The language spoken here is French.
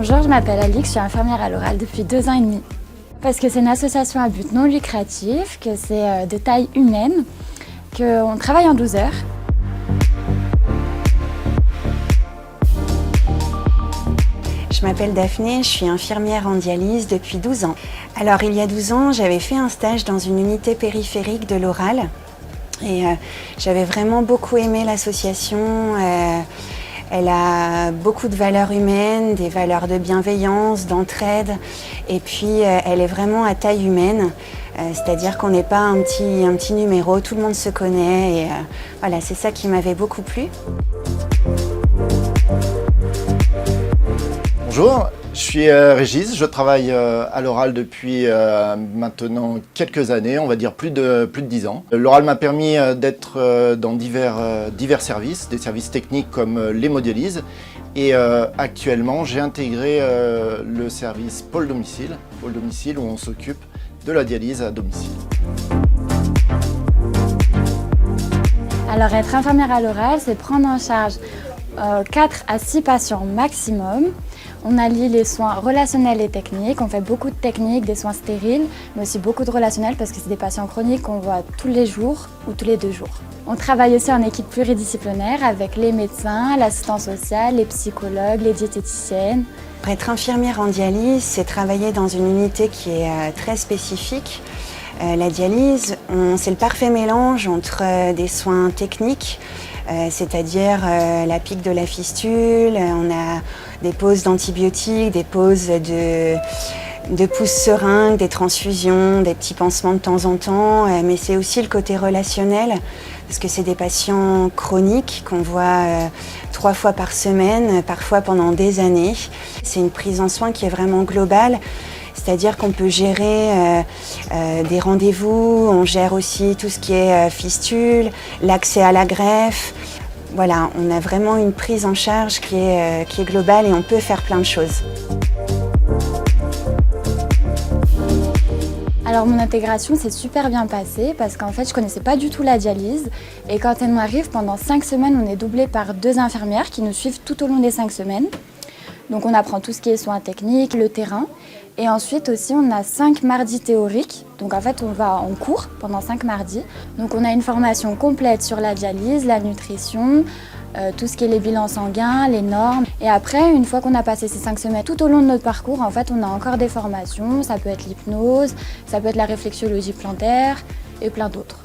Bonjour, je m'appelle Alix, je suis infirmière à l'Oral depuis 2 ans et demi. Parce que c'est une association à but non lucratif, que c'est de taille humaine, qu'on travaille en 12 heures. Je m'appelle Daphné, je suis infirmière en dialyse depuis 12 ans. Alors il y a 12 ans, j'avais fait un stage dans une unité périphérique de l'Oral et j'avais vraiment beaucoup aimé l'association. Elle a beaucoup de valeurs humaines, des valeurs de bienveillance, d'entraide et puis elle est vraiment à taille humaine. C'est-à-dire qu'on n'est pas un petit numéro, tout le monde se connaît et voilà, c'est ça qui m'avait beaucoup plu. Bonjour, je suis Régis, je travaille à l'Oral depuis maintenant quelques années, on va dire plus de 10 ans. L'Oral m'a permis d'être dans divers services, des services techniques comme l'hémodialyse et actuellement j'ai intégré le service pôle domicile où on s'occupe de la dialyse à domicile. Alors être infirmière à l'Oral, c'est prendre en charge 4 à 6 patients maximum. On allie les soins relationnels et techniques, on fait beaucoup de techniques, des soins stériles, mais aussi beaucoup de relationnels parce que c'est des patients chroniques qu'on voit tous les jours ou tous les 2 jours. On travaille aussi en équipe pluridisciplinaire avec les médecins, l'assistance sociale, les psychologues, les diététiciennes. Être infirmière en dialyse, c'est travailler dans une unité qui est très spécifique. La dialyse, c'est le parfait mélange entre des soins techniques, c'est-à-dire la pique de la fistule, on a des pauses d'antibiotiques, des pauses de pousse-seringue, des transfusions, des petits pansements de temps en temps, mais c'est aussi le côté relationnel, parce que c'est des patients chroniques qu'on voit 3 fois par semaine, parfois pendant des années. C'est une prise en soin qui est vraiment globale. C'est-à-dire qu'on peut gérer des rendez-vous, on gère aussi tout ce qui est fistule, l'accès à la greffe. Voilà, on a vraiment une prise en charge qui est globale et on peut faire plein de choses. Alors mon intégration s'est super bien passée parce qu'en fait je connaissais pas du tout la dialyse et quand elle m'arrive pendant 5 semaines on est doublé par 2 infirmières qui nous suivent tout au long des 5 semaines. Donc on apprend tout ce qui est soins techniques, le terrain. Et ensuite aussi on a 5 mardis théoriques, donc en fait on va en cours pendant 5 mardis. Donc on a une formation complète sur la dialyse, la nutrition, tout ce qui est les bilans sanguins, les normes. Et après, une fois qu'on a passé ces 5 semaines, tout au long de notre parcours, en fait on a encore des formations, ça peut être l'hypnose, ça peut être la réflexologie plantaire et plein d'autres.